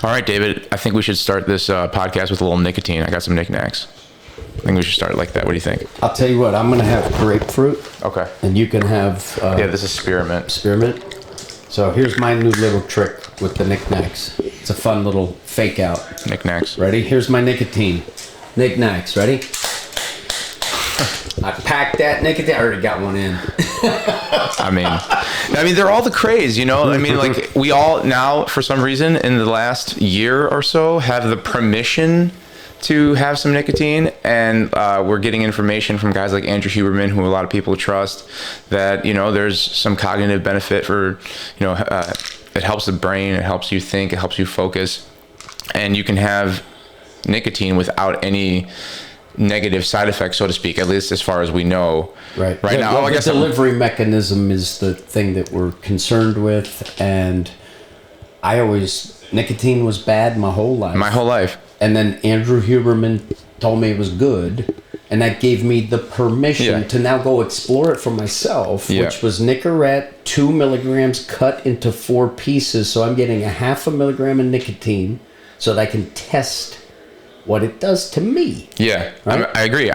All right, David, I think we should start this podcast with a little nicotine. I got some knickknacks. I think we should start it like that. What do you think? I'll tell you what, I'm going to have grapefruit. Okay. And you can have... Yeah, this is spearmint. Spearmint. So here's my new little trick with the knickknacks. It's a fun little fake out. Knickknacks. Ready? Here's my nicotine. Knickknacks. Ready? I packed that nicotine. I already got one in. I mean, they're all the craze, you know? I mean, like, we all now, for some reason, in the last year or so, have the permission to have some nicotine, and we're getting information from guys like Andrew Huberman, who a lot of people trust, that, you know, there's some cognitive benefit for, you know, it helps the brain, it helps you think, it helps you focus, and you can have nicotine without any negative side effects, so to speak, at least as far as we know. Right now. Well, I guess the delivery mechanism is the thing that we're concerned with, and nicotine was bad my whole life. And then Andrew Huberman told me it was good, and that gave me the permission to now go explore it for myself, which was Nicorette, 2 milligrams cut into 4 pieces. So I'm getting 0.5 milligram of nicotine so that I can test what it does to me. Yeah, right? I agree.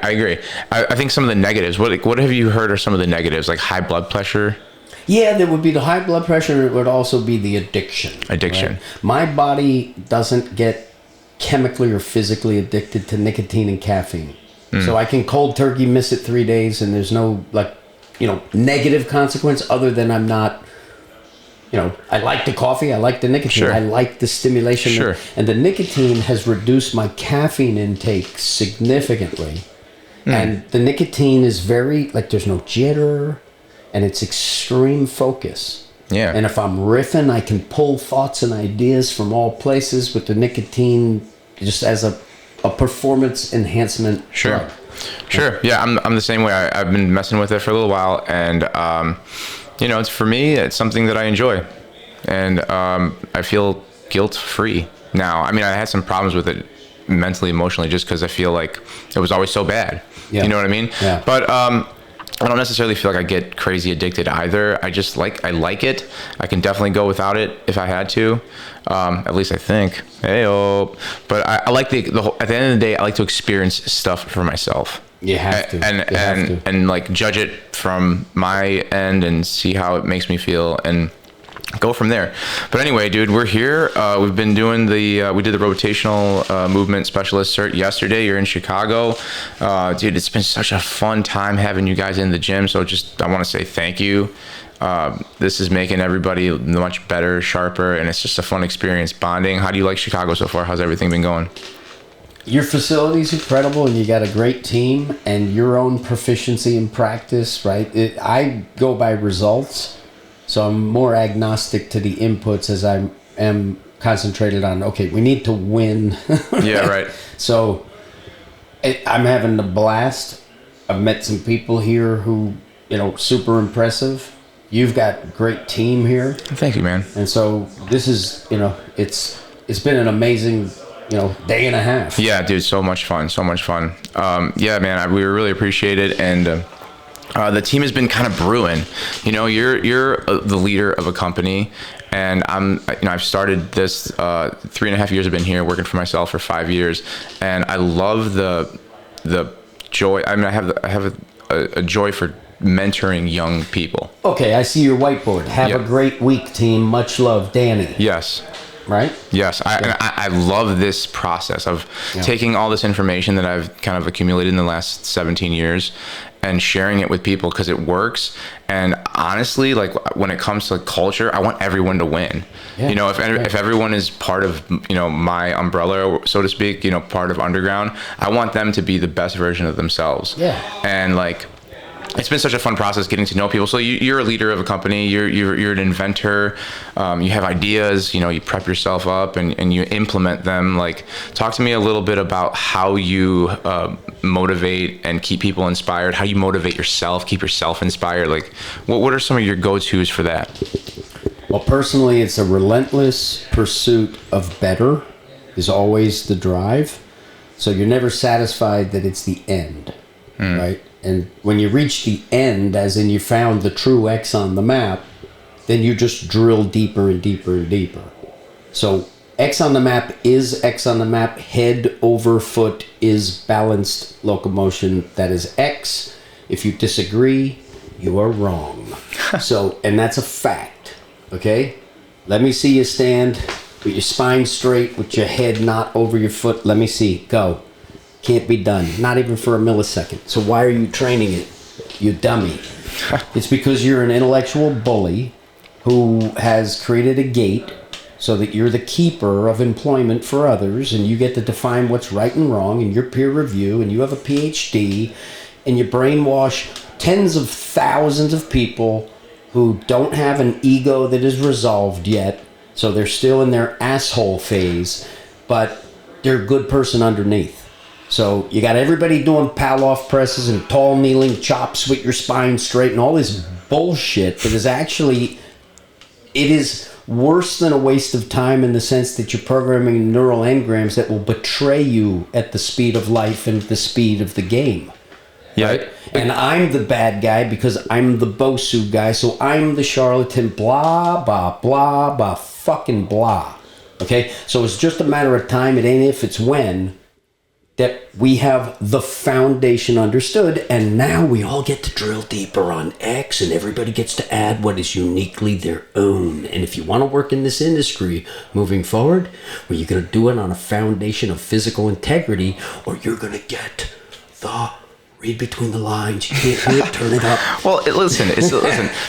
I think some of the negatives, what have you heard are some of the negatives, like high blood pressure? Yeah, there would be the high blood pressure, and it would also be the addiction. Right? My body doesn't get chemically or physically addicted to nicotine and caffeine. So I can cold turkey miss it 3 days, and there's no, like, you know, negative consequence other than I'm not, you know, I like the coffee, I like the nicotine, I like the stimulation. And the nicotine has reduced my caffeine intake significantly. And the nicotine is very, like, there's no jitter, and it's extreme focus. Yeah. And if I'm riffing, I can pull thoughts and ideas from all places with the nicotine just as a performance enhancement drug. Sure. Yeah, I'm the same way. I've been messing with it for a little while, and you know, for me, it's something that I enjoy, and I feel guilt-free now. I mean, I had some problems with it mentally, emotionally, just because I feel like it was always so bad. Yeah. You know what I mean? Yeah. But I don't necessarily feel like I get crazy addicted either. I like it. I can definitely go without it if I had to. At least I think. Hey-oh. But I like the whole, at the end of the day, I like to experience stuff for myself. You have to. And like judge it from my end and see how it makes me feel and go from there. But anyway, dude, we're here. We've been doing we did the rotational movement specialist cert yesterday. You're in Chicago. Dude, it's been such a fun time having you guys in the gym. So I want to say thank you. This is making everybody much better, sharper, and it's just a fun experience bonding. How do you like Chicago so far? How's everything been going? Your facility's incredible, and you got a great team and your own proficiency in practice, right? I go by results. So I'm more agnostic to the inputs as I am concentrated on, okay, we need to win. Yeah, right. So I'm having a blast. I've met some people here who, you know, super impressive. You've got a great team here. Thank you, man. And so this is, you know, it's been an amazing, you know, day and a half. Yeah, dude, so much fun. Yeah, man, we really appreciate it. And the team has been kind of brewing. You know, you're the leader of a company, and I've started this 3.5 years. I've been here working for myself for 5 years, and I love the joy. I mean, I have a joy for mentoring young people. Okay, I see your whiteboard. Have a great week, team. Much love, Danny. Yes. Right? Yes. I love this process of taking all this information that I've kind of accumulated in the last 17 years and sharing it with people because it works. And honestly, like when it comes to culture, I want everyone to win. Yeah, you know, if everyone is part of, you know, my umbrella, so to speak, you know, part of Underground, I want them to be the best version of themselves. Yeah. And like, it's been such a fun process getting to know people. So you're a leader of a company. You're an inventor. You have ideas. You know, you prep yourself up and you implement them. Like, talk to me a little bit about how you motivate and keep people inspired. How you motivate yourself, keep yourself inspired. Like, what are some of your go-tos for that? Well, personally, it's a relentless pursuit of better is always the drive. So you're never satisfied that it's the end, right? And when you reach the end, as in you found the true X on the map, then you just drill deeper and deeper and deeper. So X on the map is X on the map. Head over foot is balanced locomotion. That is X. If you disagree, you are wrong. So, and that's a fact. Okay? Let me see you stand with your spine straight, with your head not over your foot. Let me see. Go. Can't be done. Not even for a millisecond. So why are you training it, you dummy? It's because you're an intellectual bully who has created a gate so that you're the keeper of employment for others, and you get to define what's right and wrong, and your peer review, and you have a PhD, and you brainwash tens of thousands of people who don't have an ego that is resolved yet, so they're still in their asshole phase, but they're a good person underneath. So you got everybody doing Palloff presses and tall kneeling chops with your spine straight and all this bullshit that is actually, it is worse than a waste of time in the sense that you're programming neural engrams that will betray you at the speed of life and the speed of the game. Yeah. Right? And I'm the bad guy because I'm the Bosu guy, so I'm the charlatan, blah, blah, blah, blah, fucking blah. Okay? So it's just a matter of time, it ain't if, it's when, that we have the foundation understood, and now we all get to drill deeper on X, and everybody gets to add what is uniquely their own. And if you want to work in this industry moving forward, well, you're going to do it on a foundation of physical integrity, or you're going to get the read between the lines. You can't do it, turn it up. Well, listen,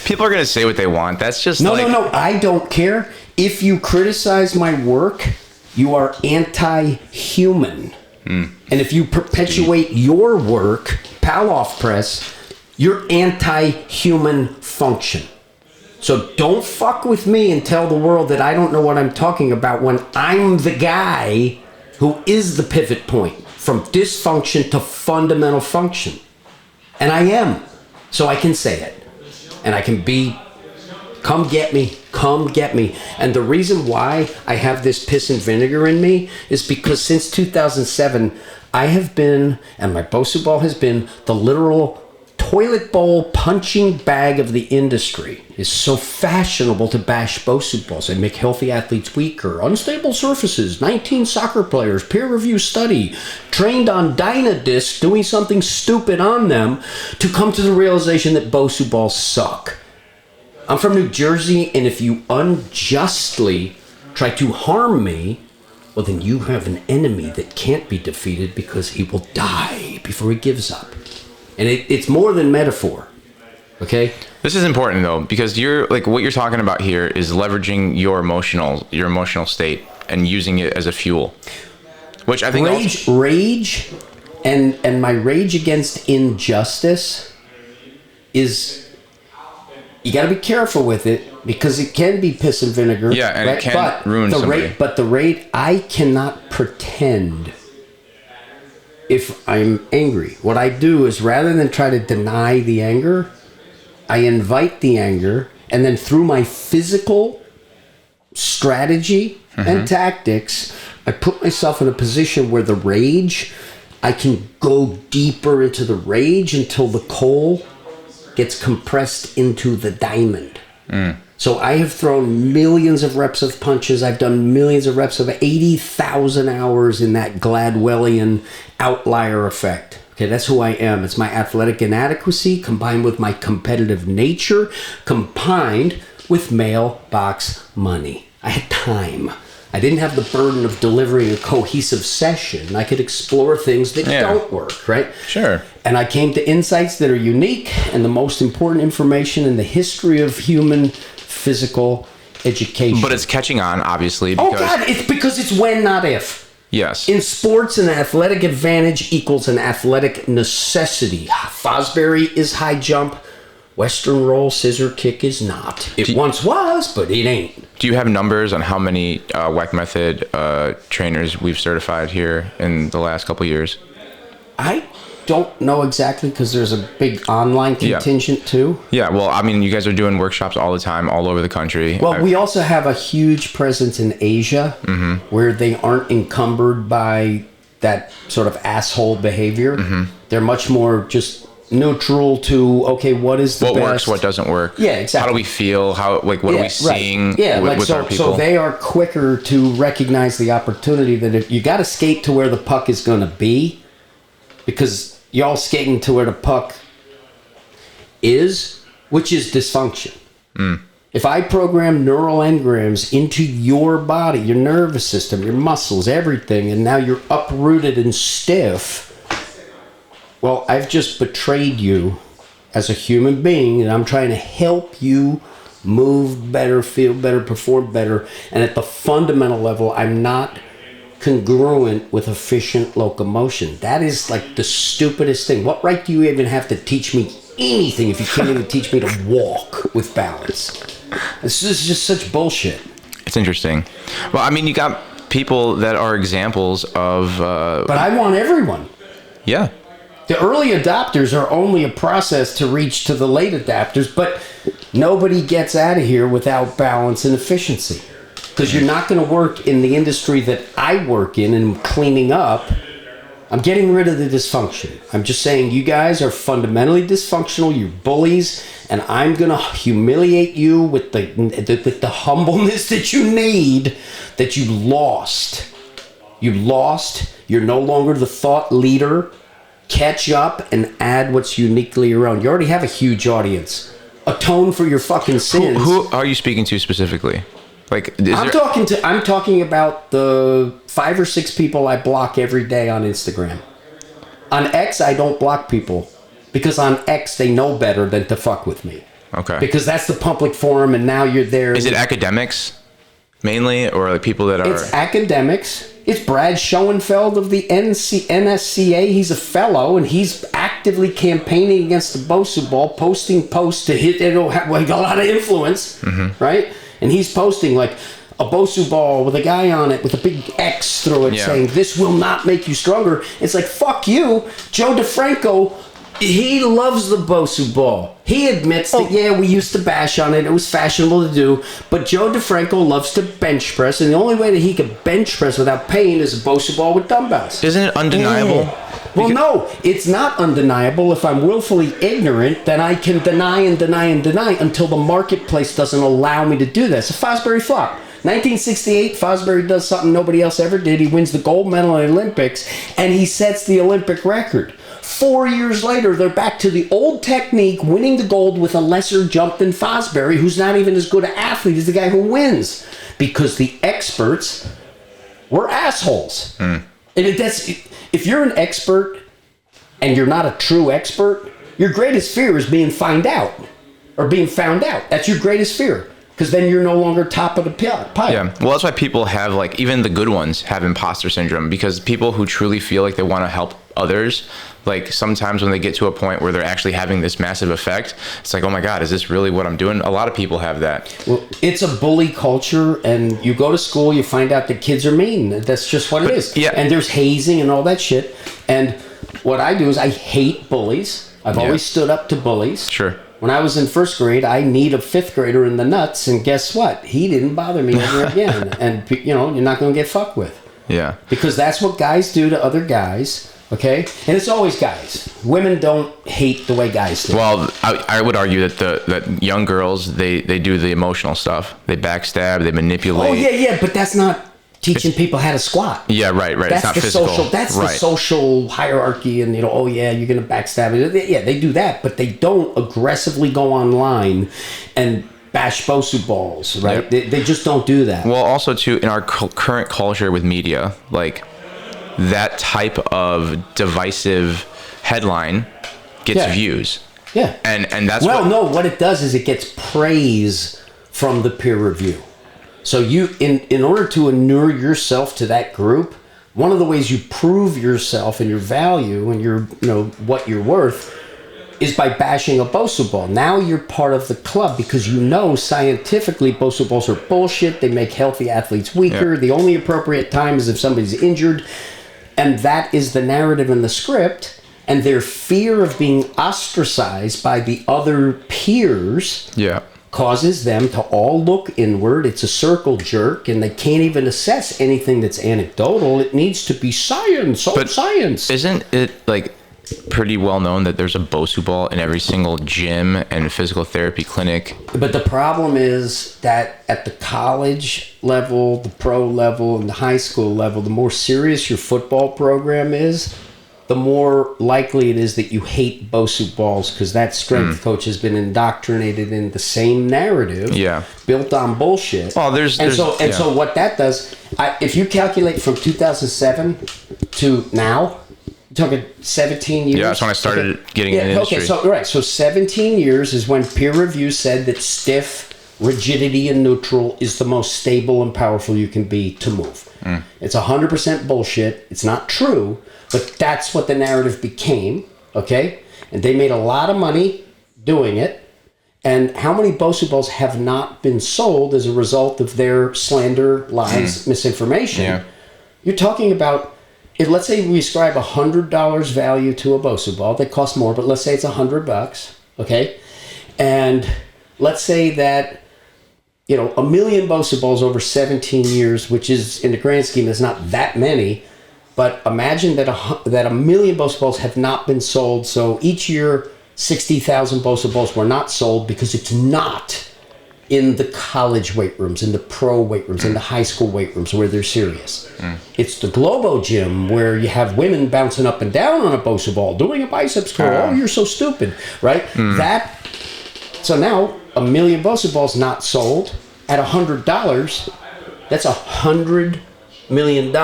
people are going to say what they want. That's just no, I don't care. If you criticize my work, you are anti-human. And if you perpetuate your work, Palloff press, you're anti-human function. So don't fuck with me and tell the world that I don't know what I'm talking about when I'm the guy who is the pivot point from dysfunction to fundamental function. And I am. So I can say it. And I can be, come get me. Come get me. And the reason why I have this piss and vinegar in me is because since 2007, I have been, and my Bosu ball has been, the literal toilet bowl punching bag of the industry. It's so fashionable to bash Bosu balls and make healthy athletes weaker. Unstable surfaces, 19 soccer players, peer review study, trained on Dynadisc doing something stupid on them to come to the realization that Bosu balls suck. I'm from New Jersey, and if you unjustly try to harm me, well, then you have an enemy that can't be defeated because he will die before he gives up. And it's more than metaphor, okay? This is important, though, because you're like what you're talking about here is leveraging your emotional state and using it as a fuel, which I think rage, and my rage against injustice is. You got to be careful with it because it can be piss and vinegar. Yeah, and right? It can ruin somebody. But the rate, I cannot pretend if I'm angry. What I do is rather than try to deny the anger, I invite the anger, and then through my physical strategy and tactics, I put myself in a position where the rage, I can go deeper into the rage until the coal gets compressed into the diamond. So I have thrown millions of reps of punches. I've done millions of reps of 80,000 hours in that Gladwellian outlier effect. Okay, that's who I am. It's my athletic inadequacy combined with my competitive nature, combined with mailbox money. I had time. I didn't have the burden of delivering a cohesive session. I could explore things that don't work, right? Sure. And I came to insights that are unique and the most important information in the history of human physical education. But it's catching on, obviously. Because... Oh, God, it's because it's when, not if. Yes. In sports, an athletic advantage equals an athletic necessity. Fosbury is high jump. Western roll scissor kick is not. It once was, but it ain't. Do you have numbers on how many Weck method trainers we've certified here in the last couple of years? I don't know exactly because there's a big online contingent too. Yeah, well, I mean, you guys are doing workshops all the time, all over the country. Well, we also have a huge presence in Asia where they aren't encumbered by that sort of asshole behavior. They're much more just neutral to, okay, what is the what best? Works, what doesn't work. Yeah, exactly. How do we feel? What are we seeing with our people? So they are quicker to recognize the opportunity that if you got to skate to where the puck is going to be, because y'all skating to where the puck is, which is dysfunction. If I program neural engrams into your body, your nervous system, your muscles, everything, and now you're uprooted and stiff, well, I've just betrayed you as a human being, and I'm trying to help you move better, feel better, perform better. And at the fundamental level, I'm not congruent with efficient locomotion. That is like the stupidest thing. What right do you even have to teach me anything if you can't even teach me to walk with balance? This is just such bullshit. It's interesting. Well, I mean, you got people that are examples of... but I want everyone. Yeah. The early adopters are only a process to reach to the late adapters, but nobody gets out of here without balance and efficiency. Because you're not going to work in the industry that I work in and cleaning up. I'm getting rid of the dysfunction. I'm just saying you guys are fundamentally dysfunctional. You're bullies, and I'm going to humiliate you with the humbleness that you need, that you lost. You lost. You're no longer the thought leader. Catch up and add what's uniquely your own. You already have a huge audience. Atone for your fucking sins. Who are you speaking to specifically? Like, I'm talking about the 5 or 6 people I block every day on Instagram. On X, I don't block people because on X they know better than to fuck with me. Okay. Because that's the public forum, and now you're there. Is it academics mainly, or like people that are? It's academics. It's Brad Schoenfeld of the NSCA. He's a fellow, and he's actively campaigning against the Bosu ball, posting posts to hit. It'll have like a lot of influence, right? And he's posting like a Bosu ball with a guy on it with a big X through it saying, "This will not make you stronger." It's like, fuck you. Joe DeFranco, he loves the Bosu ball. He admits that, yeah, we used to bash on it. It was fashionable to do. But Joe DeFranco loves to bench press, and the only way that he could bench press without pain is a Bosu ball with dumbbells. Isn't it undeniable? Yeah. Well, no, it's not undeniable. If I'm willfully ignorant, then I can deny and deny and deny until the marketplace doesn't allow me to do this. A Fosbury flop. 1968, Fosbury does something nobody else ever did. He wins the gold medal in the Olympics, and he sets the Olympic record. 4 years later, they're back to the old technique, winning the gold with a lesser jump than Fosbury, who's not even as good an athlete as the guy who wins, because the experts were assholes. And if you're an expert and you're not a true expert, your greatest fear is being found out or being found out. That's your greatest fear. Because then you're no longer top of the pile. Yeah, well, that's why people have, like, even the good ones have imposter syndrome, because people who truly feel like they want to help others, like, sometimes when they get to a point where they're actually having this massive effect, it's like, oh my God, is this really what I'm doing? A lot of people have that. Well, it's a bully culture, and you go to school, you find out that kids are mean. That's just what it is. Yeah. And there's hazing and all that shit. And what I do is I hate bullies. I've always stood up to bullies. Sure. When I was in first grade, I kneed a 5th grader in the nuts, and guess what? He didn't bother me ever again. And, you know, you're not going to get fucked with. Yeah. Because that's what guys do to other guys, okay? And it's always guys. Women don't hate the way guys do. Well, I would argue that that young girls, they do the emotional stuff. They backstab, they manipulate. Oh, yeah, but that's not teaching people how to squat. Yeah, right. That's it's not the physical. That's the social hierarchy, and, you know, oh yeah, you're gonna backstab it. Yeah, they do that, but they don't aggressively go online and bash Bosu balls, right? Yep. They just don't do that. Well, also too, in our current culture with media, like, that type of divisive headline gets views. Yeah, and that's what it does is it gets praise from the peer review. So you, in order to inure yourself to that group, one of the ways you prove yourself and your value and your, you know, what you're worth is by bashing a Bosu ball. Now you're part of the club because you know scientifically Bosu balls are bullshit. They make healthy athletes weaker. Yep. The only appropriate time is if somebody's injured. And that is the narrative in the script. And their fear of being ostracized by the other peers causes them to all look inward. It's a circle jerk, and they can't even assess anything that's anecdotal. It needs to be science. Science. Isn't it like pretty well known that there's a Bosu ball in every single gym and physical therapy clinic. But the problem is that at the college level, the pro level, and the high school level, the more serious your football program is, the more likely it is that you hate Bosu balls, because that strength coach has been indoctrinated in the same narrative, built on bullshit. Well, so what that does, if you calculate from 2007 to now, you're talking 17 years. Yeah, that's when I started getting in the industry. Okay, so 17 years is when peer review said that stiff, rigidity, and neutral is the most stable and powerful you can be to move. It's 100% bullshit. It's not true. But that's what the narrative became, okay? And they made a lot of money doing it. And how many Bosu balls have not been sold as a result of their slander, lies, misinformation? Yeah. You're talking about, let's say we ascribe $100 value to a Bosu ball. They cost more, but let's say it's $100, okay? And let's say that, a million Bosu balls over 17 years, which is, in the grand scheme, is not that many. But imagine that a million Bosu balls have not been sold. So each year, 60,000 Bosu balls were not sold because it's not in the college weight rooms, in the pro weight rooms, in the high school weight rooms where they're serious. It's the Globo gym where you have women bouncing up and down on a Bosu ball, doing a biceps curl. Oh, you're so stupid, right? So now, a million Bosu balls not sold at $100. That's $100 million.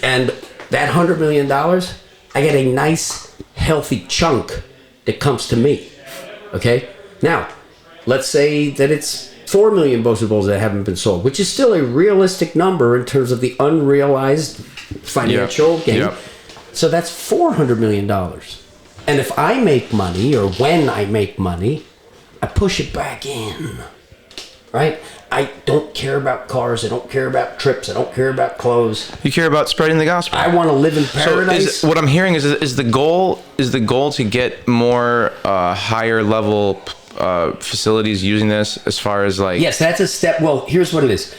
And that $100 million, I get a nice, healthy chunk that comes to me, okay? Now, let's say that it's 4 million Bosu balls that haven't been sold, which is still a realistic number in terms of the unrealized financial gain. So that's $400 million. And if I make money, or when I make money, I push it back in, right? I don't care about cars. I don't care about trips. I don't care about clothes. You care about spreading the gospel. I want to live in paradise. So what I'm hearing is the goal to get more higher level facilities using this, as far as like... Yes, that's a step. Well, here's what it is.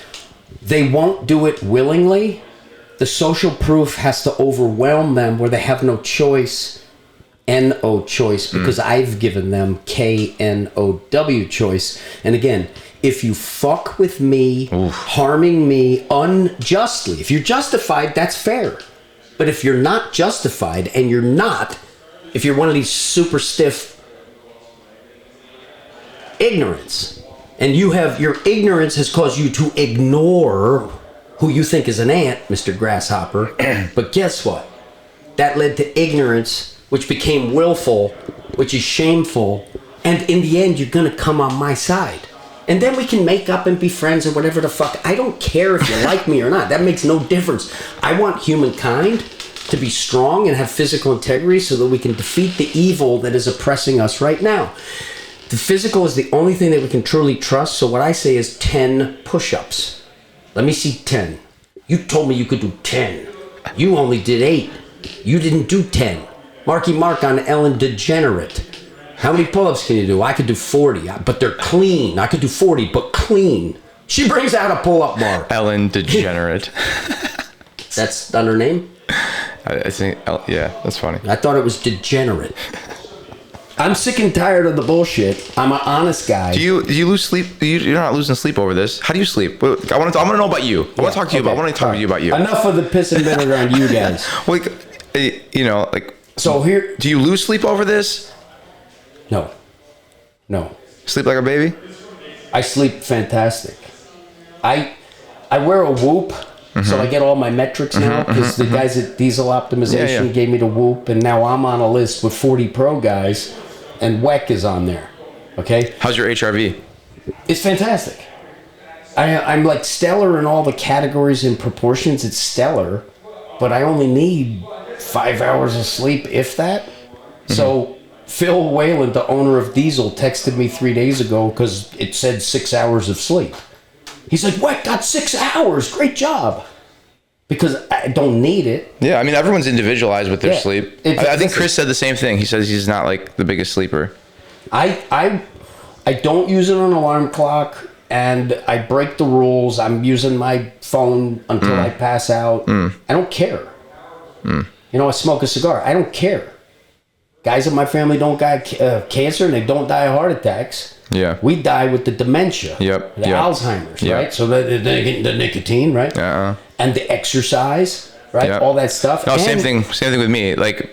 They won't do it willingly. The social proof has to overwhelm them where they have no choice. N-O choice, because I've given them K-N-O-W choice. And again, if you fuck with me, harming me unjustly, if you're justified, that's fair. But if you're not justified, and if you're one of these super stiff ignorance, and your ignorance has caused you to ignore who you think is an ant, Mr. Grasshopper, but guess what? That led to ignorance, which became willful, which is shameful, and in the end, you're gonna come on my side. And then we can make up and be friends or whatever the fuck. I don't care if you like me or not. That makes no difference. I want humankind to be strong and have physical integrity so that we can defeat the evil that is oppressing us right now. The physical is the only thing that we can truly trust, so what I say is 10 push-ups. Let me see 10. You told me you could do 10. You only did 8. You didn't do 10. Marky Mark on Ellen DeGenerate. How many pull-ups can you do? I could do 40, but they're clean. I could do 40, but clean. She brings out a pull-up bar. Ellen DeGenerate. That's not her name? I think, yeah, that's funny. I thought it was degenerate. I'm sick and tired of the bullshit. I'm an honest guy. Do you lose sleep? You're not losing sleep over this. How do you sleep? I want to know about you. I want to talk to you about. I want to talk to you about you. Enough of the piss and vinegar on you guys. So here. Do you lose sleep over this? No. Sleep like a baby? I sleep fantastic. I wear a Whoop, so I get all my metrics now, because the guys at Diesel Optimization gave me the Whoop, and now I'm on a list with 40 pro guys, and Weck is on there. Okay? How's your HRV? It's fantastic. I'm like stellar in all the categories and proportions. It's stellar, but I only need 5 hours of sleep, if that. So Phil Whalen, the owner of Diesel, texted me 3 days ago because it said 6 hours of sleep. He's like, "What? Got 6 hours? Great job." Because I don't need it. Yeah, I mean, everyone's individualized with their sleep. I think Chris said the same thing. He says he's not like the biggest sleeper. I don't use it on an alarm clock, and I break the rules. I'm using my phone until I pass out. I don't care. I smoke a cigar. I don't care. Guys in my family don't die of cancer and they don't die of heart attacks. Yeah. We die with the dementia. Yep. The Alzheimer's, right? So they're getting the nicotine, right? And the exercise, right? All that stuff. No, and same thing with me. Like,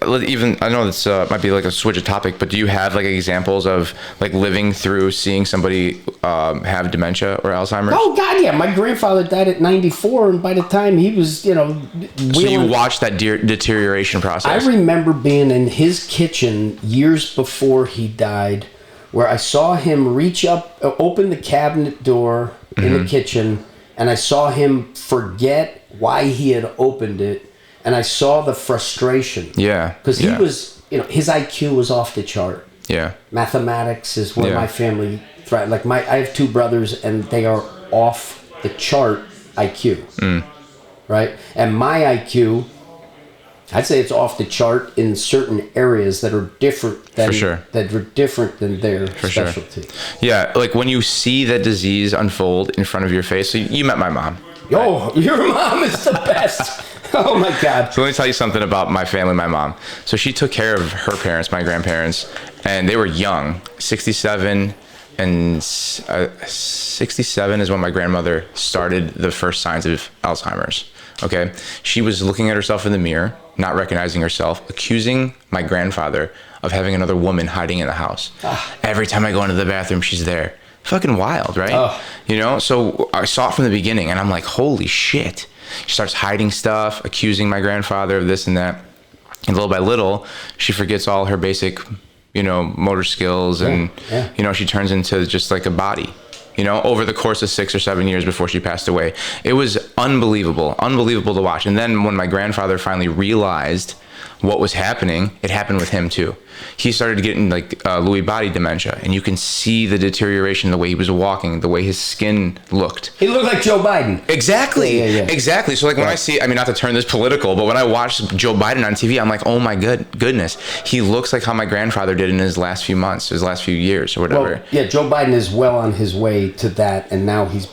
even, I know this might be like a switch of topic, but do you have like examples of like living through seeing somebody have dementia or Alzheimer's? Oh God, yeah. My grandfather died at 94, and by the time he was, so you watched that deterioration process. I remember being in his kitchen years before he died, where I saw him reach up, open the cabinet door in the kitchen, and I saw him forget why he had opened it, and I saw the frustration. Yeah. Because he was, his IQ was off the chart. Yeah. Mathematics is where my family thrives. Like I have two brothers, and they are off the chart IQ. Right? And my IQ, I'd say it's off the chart in certain areas that are different than that are different than their specialty. Sure. Yeah, like when you see that disease unfold in front of your face. So you met my mom. Oh, right? Your mom is the best. Oh my God. So let me tell you something about my family, my mom. So she took care of her parents, my grandparents, and they were young, 67, and 67 is when my grandmother started the first signs of Alzheimer's. Okay. She was looking at herself in the mirror, not recognizing herself, accusing my grandfather of having another woman hiding in the house. Every time I go into the bathroom, she's there. Fucking wild, right? So I saw it from the beginning, and I'm like, holy shit. She starts hiding stuff, accusing my grandfather of this and that. And little by little, she forgets all her basic, motor skills, and, she turns into just like a body. Over the course of 6 or 7 years before she passed away. It was unbelievable to watch. And then when my grandfather finally realized what was happening, it happened with him too. He started getting like Lewy body dementia, and you can see the deterioration, the way he was walking, the way his skin looked. He looked like Joe Biden. Exactly. Exactly. So like when I see, not to turn this political, but when I watch Joe Biden on TV, I'm like, oh my goodness, he looks like how my grandfather did in his last few months, his last few years or whatever. Well, Joe Biden is well on his way to that, and now he's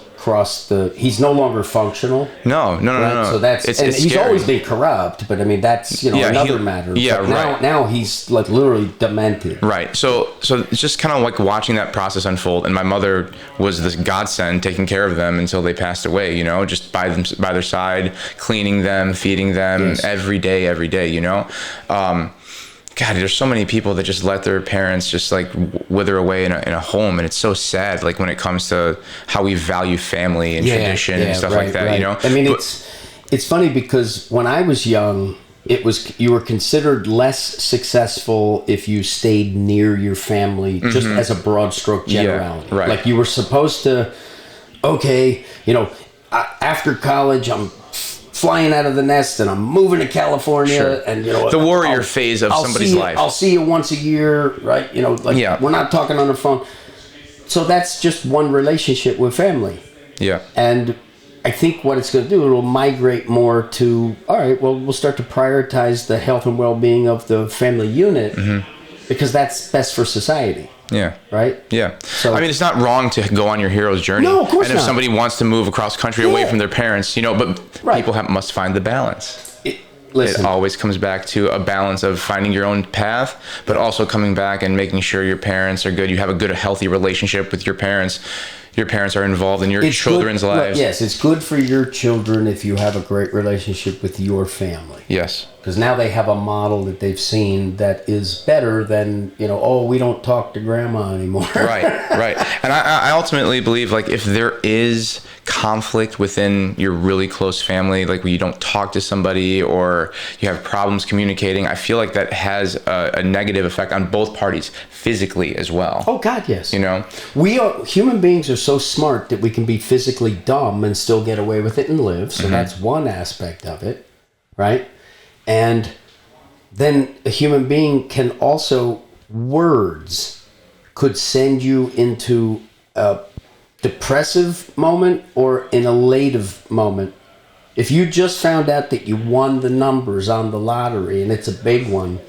he's no longer functional. No. So that's, and he's scary. always been corrupt, but I mean, that's, another matter. Yeah, but now he's like literally demented. Right. So it's just kind of like watching that process unfold. And my mother was this godsend, taking care of them until they passed away, just by their side, cleaning them, feeding them every day, God, there's so many people that just let their parents just like wither away in a home, and it's so sad. Like when it comes to how we value family and tradition and stuff like that, I mean, it's funny because when I was young, you were considered less successful if you stayed near your family, just as a broad stroke generality. Yeah, right. Like you were supposed to, after college, I'm flying out of the nest and I'm moving to California, and the warrior phase of somebody's life. I'll see you once a year, right? We're not talking on the phone. So that's just one relationship with family. Yeah. And I think what it's going to do, it'll migrate more to, all right, well, we'll start to prioritize the health and well-being of the family unit because that's best for society. Yeah. Right? Yeah. So, it's not wrong to go on your hero's journey. No, of course not. And if somebody wants to move across country away from their parents, but people must find the balance. It always comes back to a balance of finding your own path, but also coming back and making sure your parents are good. You have a good, healthy relationship with your parents. Your parents are involved in your children's lives. Yes, it's good for your children if you have a great relationship with your family. Yes. Because now they have a model that they've seen that is better than, we don't talk to grandma anymore. Right. And I ultimately believe, like, if there is conflict within your really close family, like when you don't talk to somebody or you have problems communicating, I feel like that has a negative effect on both parties physically as well. Oh God, yes. Human beings are so smart that we can be physically dumb and still get away with it and live. So that's one aspect of it, right? And then a human being can also, words could send you into a depressive moment or an elative moment. If you just found out that you won the numbers on the lottery and it's a big one,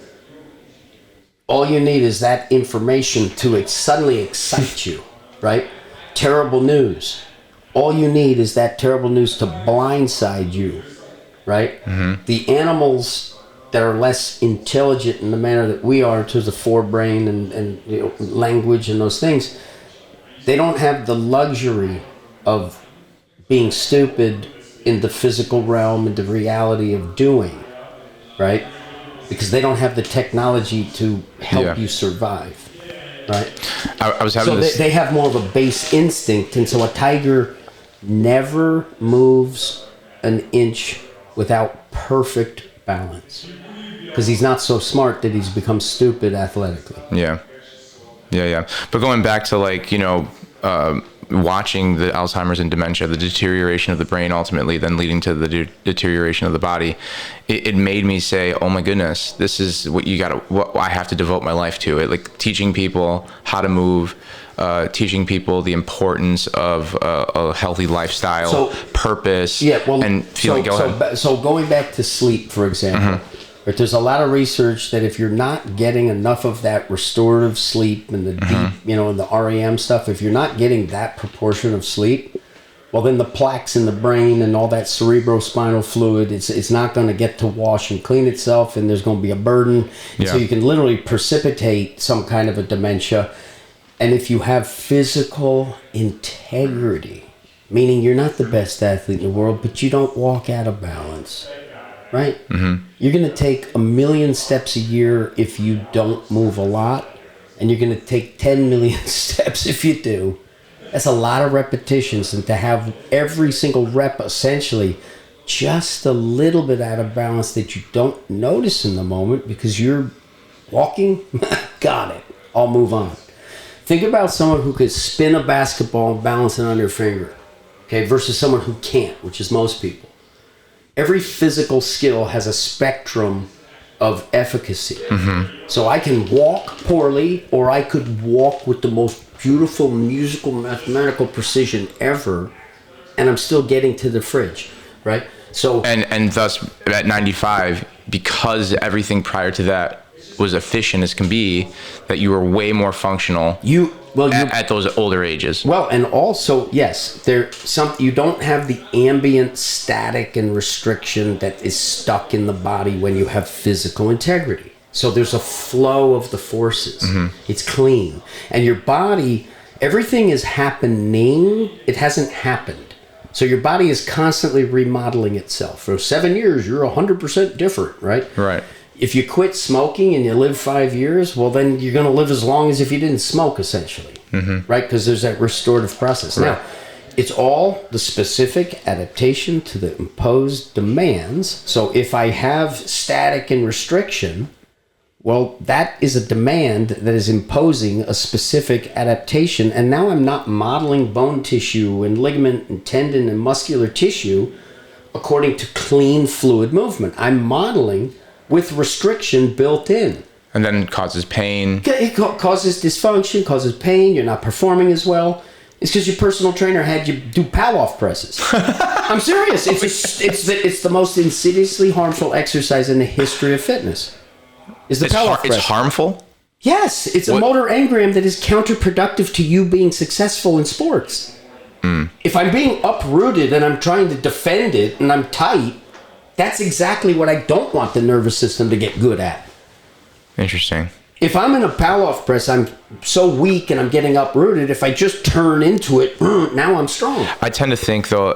all you need is that information to suddenly excite you, right? Terrible news. All you need is that terrible news to blindside you, right? The animals that are less intelligent in the manner that we are in terms of forebrain and language and those things, they don't have the luxury of being stupid in the physical realm and the reality of doing, right? Because they don't have the technology to help you survive, right? I was having they have more of a base instinct, and so a tiger never moves an inch without perfect balance. Because he's not so smart that he's become stupid athletically. Yeah. But going back to watching the Alzheimer's and dementia, the deterioration of the brain ultimately then leading to the deterioration of the body, it made me say, oh my goodness, this is what I have to devote my life to. It, like teaching people how to move, teaching people the importance of a healthy lifestyle, purpose, and feeling. So going back to sleep, for example, but there's a lot of research that if you're not getting enough of that restorative sleep and the deep, and the REM stuff, if you're not getting that proportion of sleep, well, then the plaques in the brain and all that cerebrospinal fluid, it's not going to get to wash and clean itself, and there's going to be a burden. And so you can literally precipitate some kind of a dementia. And if you have physical integrity, meaning you're not the best athlete in the world, but you don't walk out of balance, right? You're going to take 1 million steps a year if you don't move a lot, and you're going to take 10 million steps if you do. That's a lot of repetitions, and to have every single rep essentially just a little bit out of balance that you don't notice in the moment because you're walking, got it, I'll move on. Think about someone who could spin a basketball and balance it on their finger, okay, versus someone who can't, which is most people. Every physical skill has a spectrum of efficacy. So I can walk poorly, or I could walk with the most beautiful musical mathematical precision ever, and I'm still getting to the fridge, right? So and thus at 95, because everything prior to that was efficient as can be, that you were way more functional at those older ages. Well, and also, yes, you don't have the ambient static and restriction that is stuck in the body when you have physical integrity. So there's a flow of the forces. It's clean. And your body, everything is happening. It hasn't happened. So your body is constantly remodeling itself. For 7 years, you're 100% different, right? Right. If you quit smoking and you live 5 years, well, then you're going to live as long as if you didn't smoke, essentially, right? Because there's that restorative process. Right. Now, it's all the specific adaptation to the imposed demands. So if I have static and restriction, well, that is a demand that is imposing a specific adaptation. And now I'm not modeling bone tissue and ligament and tendon and muscular tissue according to clean fluid movement. I'm modeling with restriction built in. And then it causes pain. It causes dysfunction, causes pain. You're not performing as well. It's because your personal trainer had you do pal-off presses. I'm serious. It's the most insidiously harmful exercise in the history of fitness. Is the pal-off press. It's harmful? Yes. It's a motor engram that is counterproductive to you being successful in sports. If I'm being uprooted and I'm trying to defend it and I'm tight, that's exactly what I don't want the nervous system to get good at. Interesting. If I'm in a pal-off press, I'm so weak and I'm getting uprooted. If I just turn into it, now I'm strong. I tend to think, though,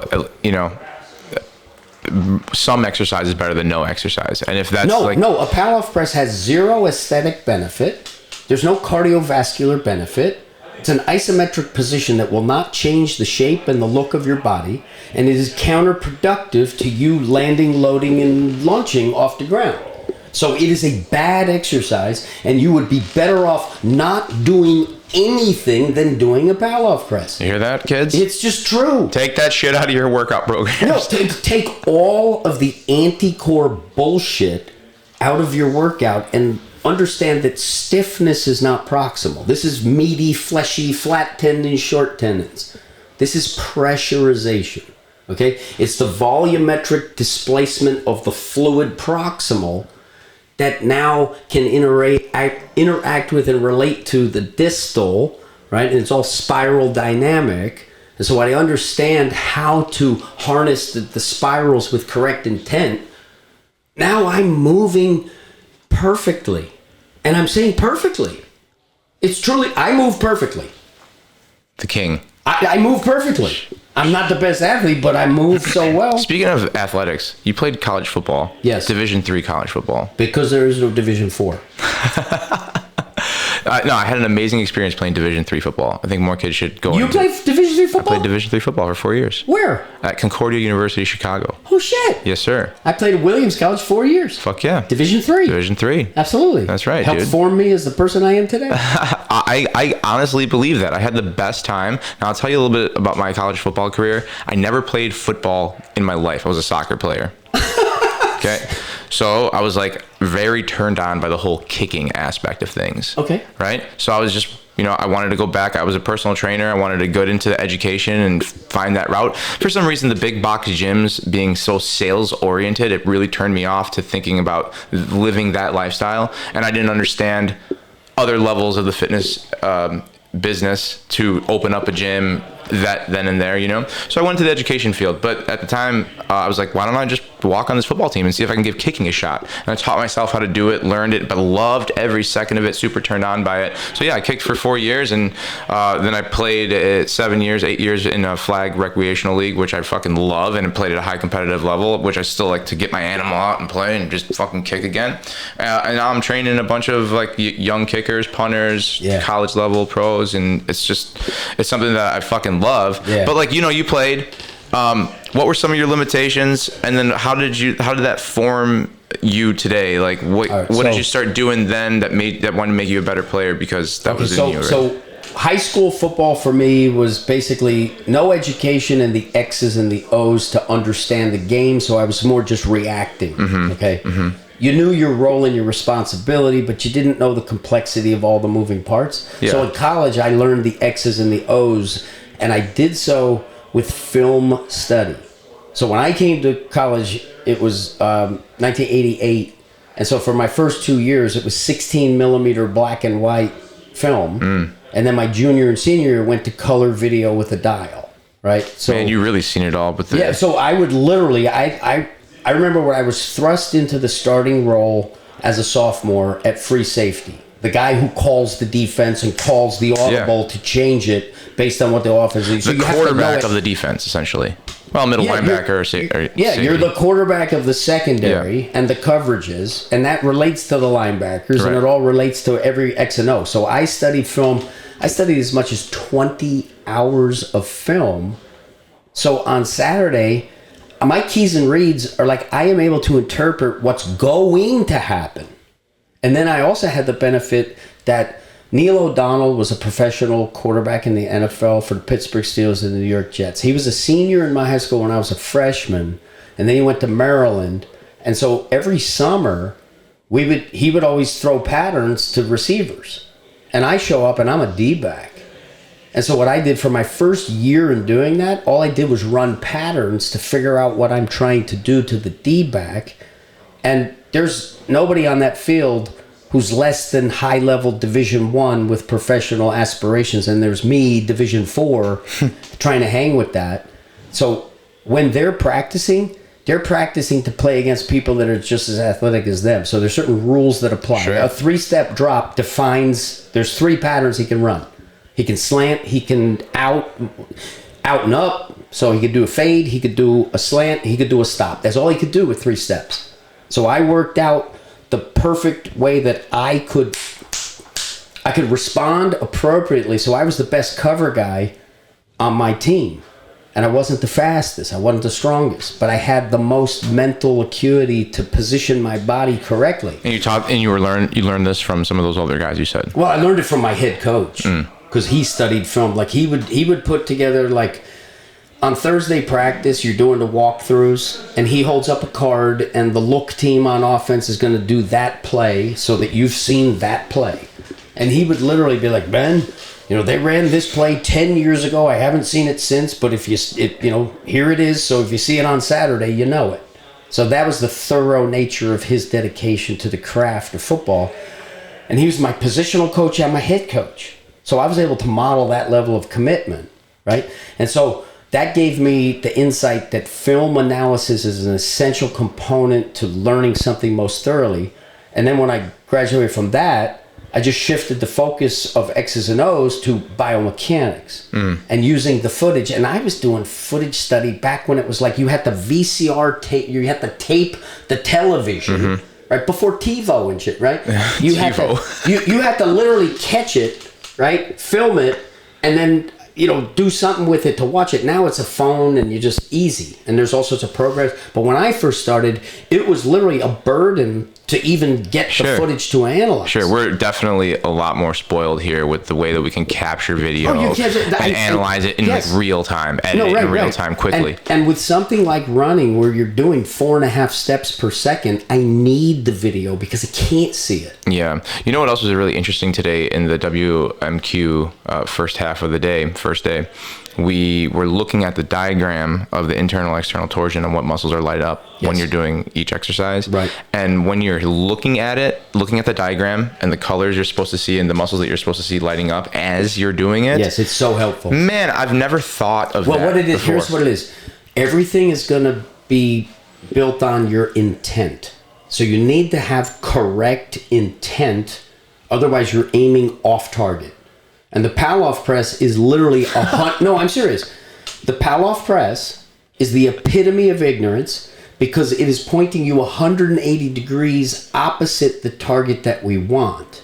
some exercise is better than no exercise. And if that's No, a pal-off press has zero aesthetic benefit. There's no cardiovascular benefit. It's an isometric position that will not change the shape and the look of your body, and it is counterproductive to you landing, loading, and launching off the ground. So it is a bad exercise, and you would be better off not doing anything than doing a pal-off press. You hear that, kids? It's just true. Take that shit out of your workout program. No, take all of the anti-core bullshit out of your workout and understand that stiffness is not proximal. This is meaty, fleshy, flat tendons, short tendons. This is pressurization, okay? It's the volumetric displacement of the fluid proximal that now can interact with and relate to the distal, right? And it's all spiral dynamic. And so when I understand how to harness the spirals with correct intent, now I'm moving perfectly. And I'm saying perfectly. It's truly, I move perfectly. The king. I move perfectly. I'm not the best athlete, but I move so well. Speaking of athletics, you played college football. Yes. Division III college football. Because there is no Division IV. No, I had an amazing experience playing Division III football. I think more kids should go. You played Division III football? I played Division III football for 4 years. Where? At Concordia University, Chicago. Oh, shit. Yes, sir. I played at Williams College 4 years. Fuck yeah. Division III. Division III. Absolutely. That's right, Helped dude. form me as the person I am today. I honestly believe that. I had the best time. Now, I'll tell you a little bit about my college football career. I never played football in my life. I was a soccer player. Okay. So I was like very turned on by the whole kicking aspect of things. Okay. Right. So I was just, I wanted to go back. I was a personal trainer. I wanted to get into education and find that route. For some reason, the big box gyms being so sales oriented, it really turned me off to thinking about living that lifestyle. And I didn't understand other levels of the fitness business to open up a gym that then and there, So I went to the education field, but at the time I was like, why don't I just walk on this football team and see if I can give kicking a shot? And I taught myself how to do it, learned it, but loved every second of it, super turned on by it. So yeah, I kicked for 4 years, and then I played 8 years in a flag recreational league, which I fucking love, and played at a high competitive level, which I still like to get my animal out and play and just fucking kick again. And now I'm training a bunch of like young kickers, punters, college level pros, and it's something that I fucking love. But like, you played, what were some of your limitations, and then how did that form you today? Like what did you start doing then that wanted to make you a better player, because that was in you, right? So high school football for me was basically no education in the X's and the O's to understand the game, so I was more just reacting. Okay. You knew your role and your responsibility, but you didn't know the complexity of all the moving parts. So in college, I learned the X's and the O's, and I did so with film study. So when I came to college, it was 1988. And so for my first 2 years, it was 16 millimeter black and white film. And then my junior and senior year went to color video with a dial, right? So, man, you really seen it all. But so I would literally, I remember when I was thrust into the starting role as a sophomore at free safety. The guy who calls the defense and calls the audible to change it based on what the offense is. So the quarterback of the defense, essentially. Well, middle linebacker or safety. You're the quarterback of the secondary and the coverages, and that relates to the linebackers, and it all relates to every X and O. So I studied film. I studied as much as 20 hours of film. So on Saturday, my keys and reads are like, I am able to interpret what's going to happen. And then I also had the benefit that Neil O'Donnell was a professional quarterback in the NFL for the Pittsburgh Steelers and the New York Jets. He was a senior in my high school when I was a freshman, and then he went to Maryland. And so every summer, he would always throw patterns to receivers. And I show up, and I'm a D-back. And so what I did for my first year in doing that, all I did was run patterns to figure out what I'm trying to do to the D-back. And there's nobody on that field who's less than high-level Division I with professional aspirations, and there's me, Division IV, trying to hang with that. So when they're practicing to play against people that are just as athletic as them. So there's certain rules that apply. Sure. A three-step drop defines, there's 3 patterns he can run. He can slant, he can out and up, so he could do a fade, he could do a slant, he could do a stop. That's all he could do with 3 steps. So I worked out the perfect way that I could respond appropriately. So I was the best cover guy on my team. And I wasn't the fastest, I wasn't the strongest, but I had the most mental acuity to position my body correctly. And you learned this from some of those older guys, you said? Well, I learned it from my head coach, because he studied film. Like he would put together, like, on Thursday practice, you're doing the walkthroughs, and he holds up a card, and the look team on offense is going to do that play so that you've seen that play. And he would literally be like, Ben, they ran this play 10 years ago. I haven't seen it since, but here it is. So if you see it on Saturday, you know it. So that was the thorough nature of his dedication to the craft of football. And he was my positional coach and my head coach. So I was able to model that level of commitment, right? And so that gave me the insight that film analysis is an essential component to learning something most thoroughly. And then when I graduated from that, I just shifted the focus of X's and O's to biomechanics and using the footage. And I was doing footage study back when it was like you had the VCR tape, you had to tape the television, right? Before TiVo and shit, right? You had to, you had to literally catch it, right? Film it, and then, you know, do something with it to watch it. Now it's a phone and you're just easy. And there's all sorts of programs. But when I first started, it was literally a burden to even get the footage to analyze. Sure, we're definitely a lot more spoiled here with the way that we can capture video and analyze it in like real time, edit it in real time quickly. And with something like running where you're doing 4.5 steps per second, I need the video because I can't see it. Yeah. You know what else was really interesting today in the WMQ first day? We were looking at the diagram of the internal external torsion and what muscles are light up when you're doing each exercise. Right. And when you're looking at the diagram and the colors you're supposed to see and the muscles that you're supposed to see lighting up as you're doing it. Yes, it's so helpful. Man, I've never thought of that. Well, what it is, before. here's what it is. Everything is going to be built on your intent. So you need to have correct intent. Otherwise, you're aiming off target. And the Palloff press is literally no, I'm serious. The Palloff press is the epitome of ignorance because it is pointing you 180 degrees opposite the target that we want.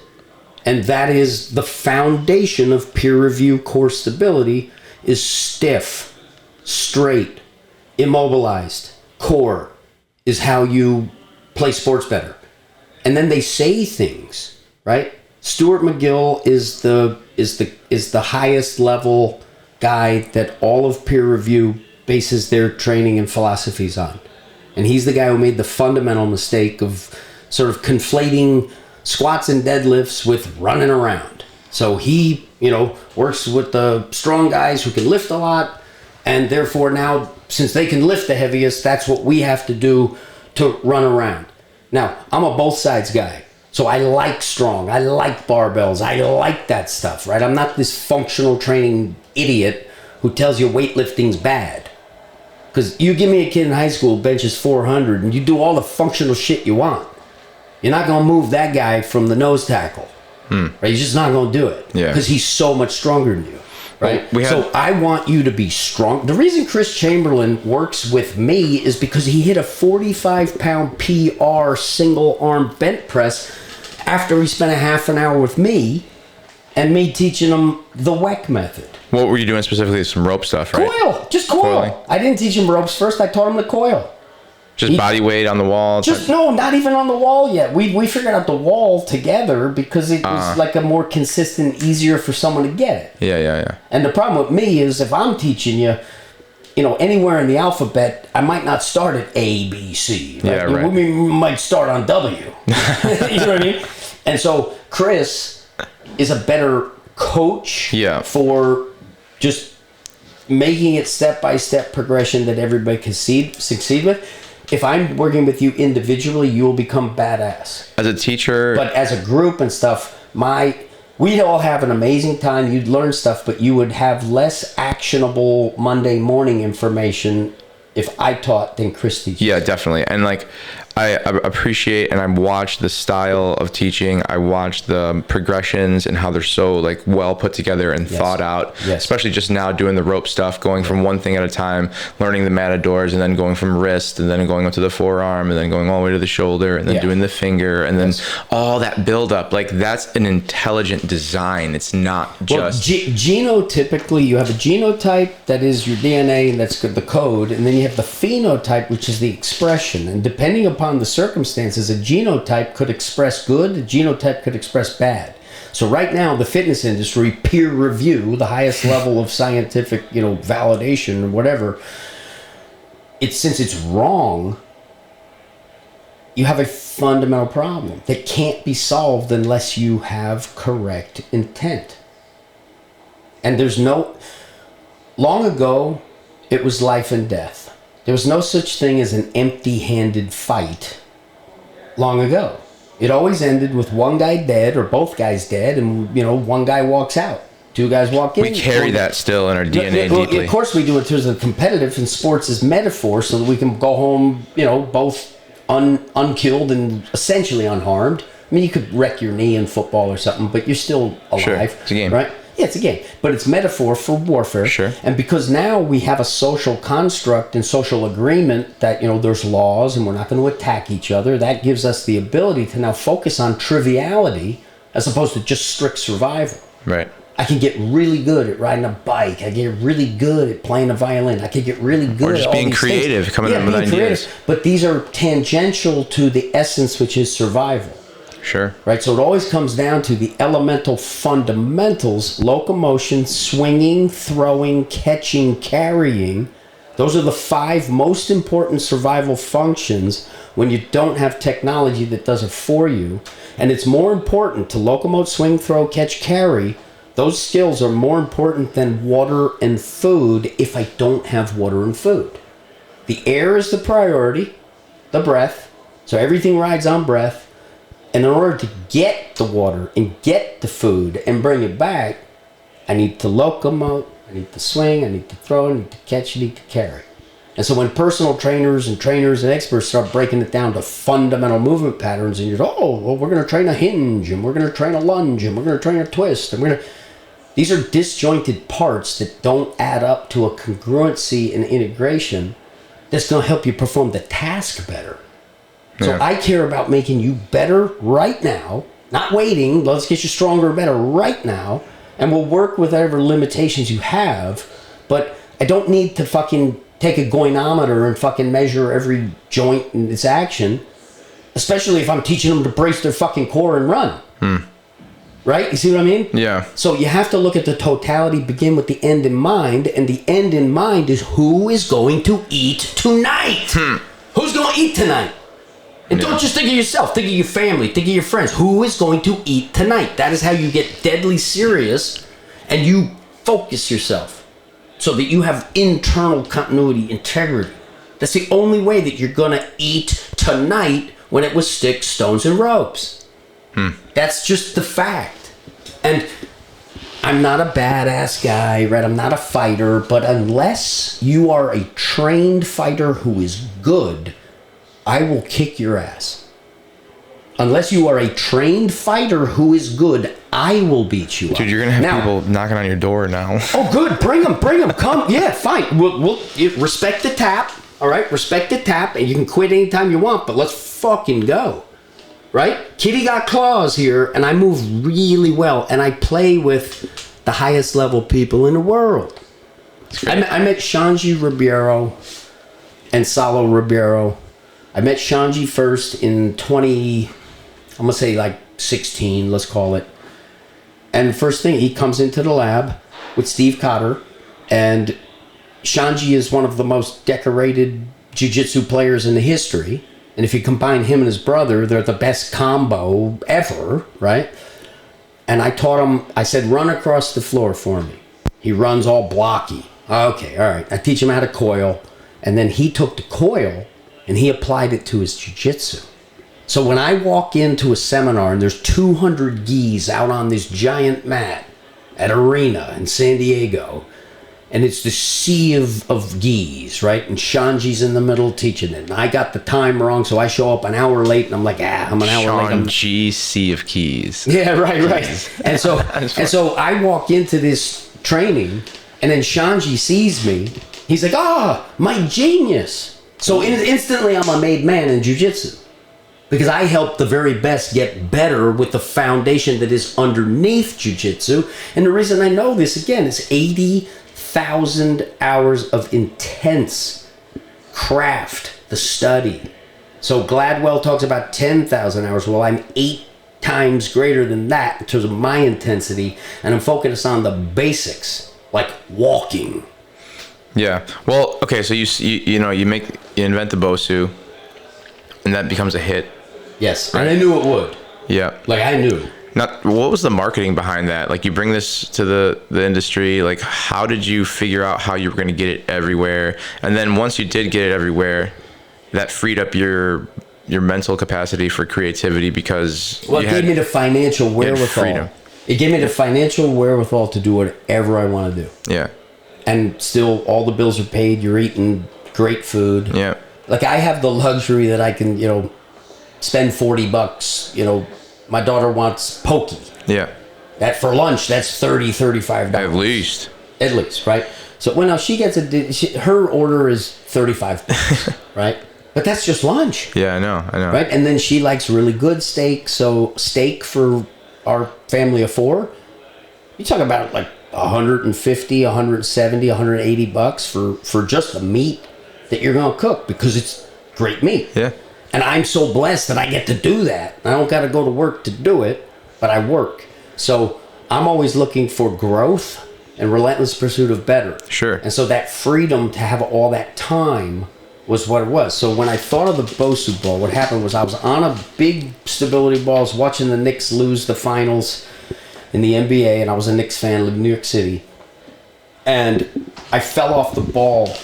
And that is the foundation of peer review core stability is stiff, straight, immobilized. Core is how you play sports better. And then they say things, right? Stuart McGill is the highest level guy that all of peer review bases their training and philosophies on. And he's the guy who made the fundamental mistake of sort of conflating squats and deadlifts with running around. So he, works with the strong guys who can lift a lot, and therefore now, since they can lift the heaviest, that's what we have to do to run around. Now, I'm a both sides guy. So I like strong, I like barbells, I like that stuff, right? I'm not this functional training idiot who tells you weightlifting's bad. Because you give me a kid in high school, benches 400, and you do all the functional shit you want. You're not going to move that guy from the nose tackle, right? You're just not going to do it. Because he's so much stronger than you, right? So I want you to be strong. The reason Chris Chamberlain works with me is because he hit a 45-pound PR single-arm bent press after he spent a half an hour with me and me teaching him the Weck method. What were you doing specifically? Some rope stuff, right? Coil. Just coil. Coiling. I didn't teach him ropes first. I taught him the coil. Just body weight on the wall? No, not even on the wall yet. We figured out the wall together because it was like a more consistent, easier for someone to get it. Yeah. And the problem with me is if I'm teaching you, anywhere in the alphabet, I might not start at A, B, C. Right? Yeah, right. We might start on W. You know what I mean? And so Chris is a better coach for just making it step-by-step progression that everybody can succeed with. If I'm working with you individually, you will become badass. As a teacher... But as a group and stuff, we'd all have an amazing time. You'd learn stuff, but you would have less actionable Monday morning information if I taught than Chris teaches. Yeah, definitely. And I appreciate and I watch the style of teaching. I watch the progressions and how they're so well put together and thought out. Yes. Especially just now doing the rope stuff, going from one thing at a time, learning the matadors, and then going from wrist, and then going up to the forearm, and then going all the way to the shoulder, and then doing the finger, and then all that build up. That's an intelligent design. It's not just genotypically. You have a genotype that is your DNA, and that's the code, and then you have the phenotype, which is the expression. And depending upon the circumstances, a genotype could express good, a genotype could express bad. So right now, the fitness industry, peer review, the highest level of scientific, validation or whatever, since it's wrong, you have a fundamental problem that can't be solved unless you have correct intent. And long ago, it was life and death. There was no such thing as an empty-handed fight long ago. It always ended with one guy dead or both guys dead and, one guy walks out. Two guys walk in. We carry that still in our DNA deeply. Of course we do it terms of competitive, and sports is metaphor so that we can go home, both unkilled and essentially unharmed. I mean, you could wreck your knee in football or something, but you're still alive. Sure. It's a game. Right? Yeah, it's a game. But it's metaphor for warfare. Sure. And because now we have a social construct and social agreement that, there's laws and we're not going to attack each other, that gives us the ability to now focus on triviality as opposed to just strict survival. Right. I can get really good at riding a bike. I get really good at playing a violin. I could get really good or just at all being these creative, things. coming up with ideas. But these are tangential to the essence, which is survival. Sure. Right? So it always comes down to the elemental fundamentals: locomotion, swinging, throwing, catching, carrying. Those are the 5 most important survival functions when you don't have technology that does it for you. And it's more important to locomote, swing, throw, catch, carry. Those skills are more important than water and food if I don't have water and food. The air is the priority, the breath. So everything rides on breath. And in order to get the water and get the food and bring it back, I need to locomote, I need to swing, I need to throw, I need to catch, I need to carry. And so when personal trainers and experts start breaking it down to fundamental movement patterns, and you're, we're going to train a hinge, and we're going to train a lunge, and we're going to train a twist, and these are disjointed parts that don't add up to a congruency and integration that's going to help you perform the task better. So I care about making you better right now, not waiting. Let's get you stronger and better right now, and we'll work with whatever limitations you have. But I don't need to fucking take a goinometer and fucking measure every joint and its action, especially if I'm teaching them to brace their fucking core and run. Right? You see what I mean? Yeah. So you have to look at the totality, begin with the end in mind, and the end in mind is who is going to eat tonight? Who's going to eat tonight? And don't just think of yourself. Think of your family. Think of your friends. Who is going to eat tonight? That is how you get deadly serious and you focus yourself so that you have internal continuity, integrity. That's the only way that you're going to eat tonight when it was sticks, stones, and ropes. That's just the fact. And I'm not a badass guy, right? I'm not a fighter. But unless you are a trained fighter who is good, I will kick your ass. Unless you are a trained fighter who is good, I will beat you up. Dude, you're going to have people knocking on your door now. Oh, good. Bring them. Come. Yeah, fine. We'll respect the tap. All right? Respect the tap, and you can quit anytime you want, but let's fucking go. Right? Kitty got claws here, and I move really well, and I play with the highest level people in the world. I met Shanji Ribeiro and Salo Ribeiro. I met Shanji first in I'm going to say like 16, let's call it. And the first thing, he comes into the lab with Steve Cotter, and Shanji is one of the most decorated jiu-jitsu players in the history. And if you combine him and his brother, they're the best combo ever, right? And I taught him, I said, run across the floor for me. He runs all blocky. Okay, all right. I teach him how to coil. And then he took the coil and he applied it to his jiu-jitsu. So when I walk into a seminar and there's 200 gis out on this giant mat at Arena in San Diego, and it's the sea of gis, right? And Shanji's in the middle teaching it. And I got the time wrong, so I show up an hour late, and I'm like, I'm an hour late. Shanji, sea of keys. Yeah, right. And so I walk into this training, and then Shanji sees me. He's like, my genius. So instantly I'm a made man in jiu-jitsu because I help the very best get better with the foundation that is underneath jiu-jitsu. And the reason I know this, again, is 80,000 hours of intense craft, the study. So Gladwell talks about 10,000 hours. Well, I'm 8 times greater than that in terms of my intensity, and I'm focused on the basics, like walking. Yeah. Well, okay. So you invent the Bosu, and that becomes a hit. Yes, right? And I knew it would. Yeah. Like I knew. What was the marketing behind that? Like you bring this to the industry. Like how did you figure out how you were going to get it everywhere? And then once you did get it everywhere, that freed up your mental capacity for creativity because it gave me the financial wherewithal. Freedom. It gave me the financial wherewithal to do whatever I want to do. Yeah. And still, all the bills are paid. You're eating great food. Yeah. Like, I have the luxury that I can, spend $40. My daughter wants pokey. Yeah. That for lunch, that's $35. At least. At least, right? So, now she gets her order is $35, right? But that's just lunch. Yeah, I know. Right? And then she likes really good steak. So, steak for our family of 4, you talk about like $150, $170, $180 for just the meat that you're going to cook, because it's great meat. Yeah. And I'm so blessed that I get to do that. I don't got to go to work to do it, but I work. So I'm always looking for growth and relentless pursuit of better. Sure. And so that freedom to have all that time was what it was. So when I thought of the Bosu ball, what happened was I was on a big stability ball. I was watching the Knicks lose the finals in the NBA, and I was a Knicks fan, lived in New York City. And I fell off the ball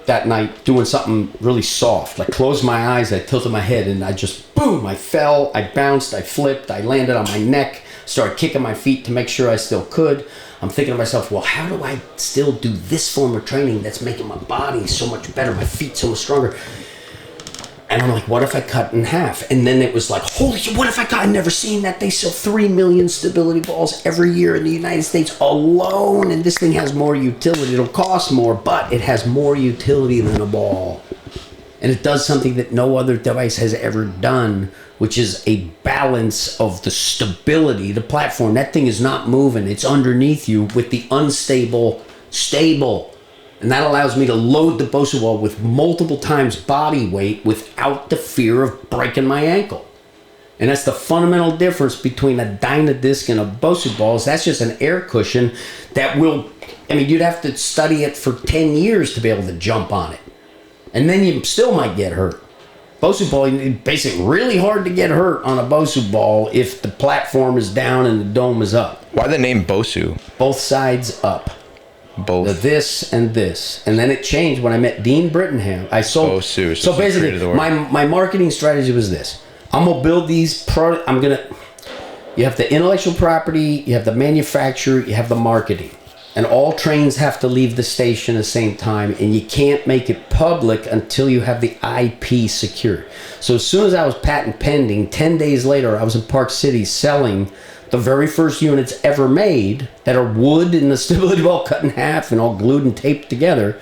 that night doing something really soft. Like, closed my eyes, I tilted my head, and I just, boom, I fell, I bounced, I flipped, I landed on my neck, started kicking my feet to make sure I still could. I'm thinking to myself, well, how do I still do this form of training that's making my body so much better, my feet so much stronger? And I'm like, what if I cut in half? And then it was like, holy shit, what if I cut? I've never seen that. They sell 3 million stability balls every year in the United States alone, and this thing has more utility. It'll cost more, but it has more utility than a ball. And it does something that no other device has ever done, which is a balance of the stability, the platform. That thing is not moving. It's underneath you with the unstable, stable. And that allows me to load the Bosu ball with multiple times body weight without the fear of breaking my ankle. And that's the fundamental difference between a Dynadisc and a Bosu ball. Is that's just an air cushion that will, you'd have to study it for 10 years to be able to jump on it. And then you still might get hurt. Bosu ball, basically really hard to get hurt on a Bosu ball if the platform is down and the dome is up. Why the name Bosu? Both sides up. Both. This and this. And then it changed when I met Dean Brittenham. I sold. Bosu. So basically, my marketing strategy was this. I'm going to build these you have the intellectual property, you have the manufacturer, you have the marketing. And all trains have to leave the station at the same time, and you can't make it public until you have the IP secured. So as soon as I was patent pending, 10 days later, I was in Park City selling the very first units ever made that are wood and the stability ball cut in half and all glued and taped together.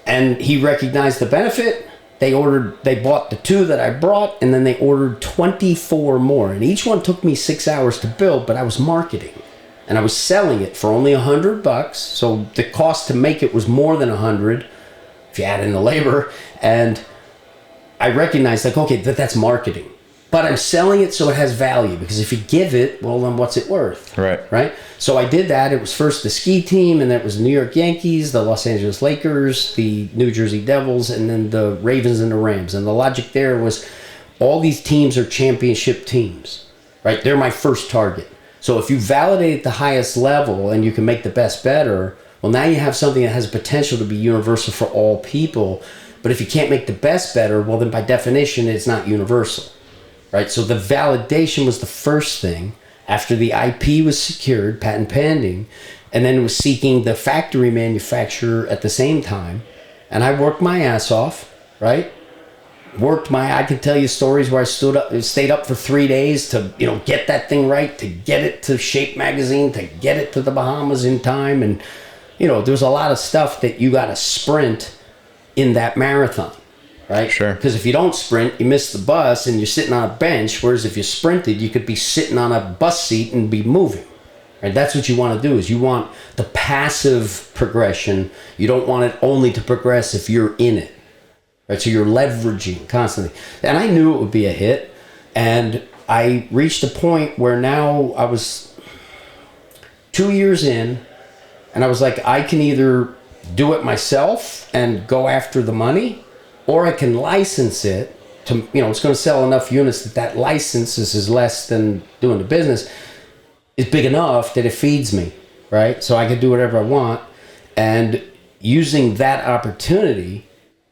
And he recognized the benefit. They bought the 2 that I brought, and then they ordered 24 more. And each one took me 6 hours to build, but I was marketing. And I was selling it for only $100. So the cost to make it was more than $100 if you add in the labor. And I recognized, like, okay, that's marketing. But I'm selling it so it has value, because if you give it, well, then what's it worth? Right? So I did that. It was first the ski team, and then it was the New York Yankees, the Los Angeles Lakers, the New Jersey Devils, and then the Ravens and the Rams. And the logic there was all these teams are championship teams, right? They're my first target. So if you validate at the highest level and you can make the best better, well, now you have something that has potential to be universal for all people. But if you can't make the best better, well, then by definition, it's not universal. Right? So the validation was the first thing. After the IP was secured, patent pending, and then it was seeking the factory manufacturer at the same time. And I worked my ass off, right? I could tell you stories where I stayed up for 3 days to, get that thing right, to get it to Shape Magazine, to get it to the Bahamas in time. And, there's a lot of stuff that you got to sprint in that marathon. Right? Sure. Because if you don't sprint, you miss the bus and you're sitting on a bench. Whereas if you sprinted, you could be sitting on a bus seat and be moving. Right? That's what you want to do. Is you want the passive progression. You don't want it only to progress if you're in it. Right? So you're leveraging constantly. And I knew it would be a hit. And I reached a point where now I was 2 years in, and I was like, I can either do it myself and go after the money, or I can license it to, it's going to sell enough units that license is less than doing the business, is big enough that it feeds me, right? So I can do whatever I want. And using that opportunity,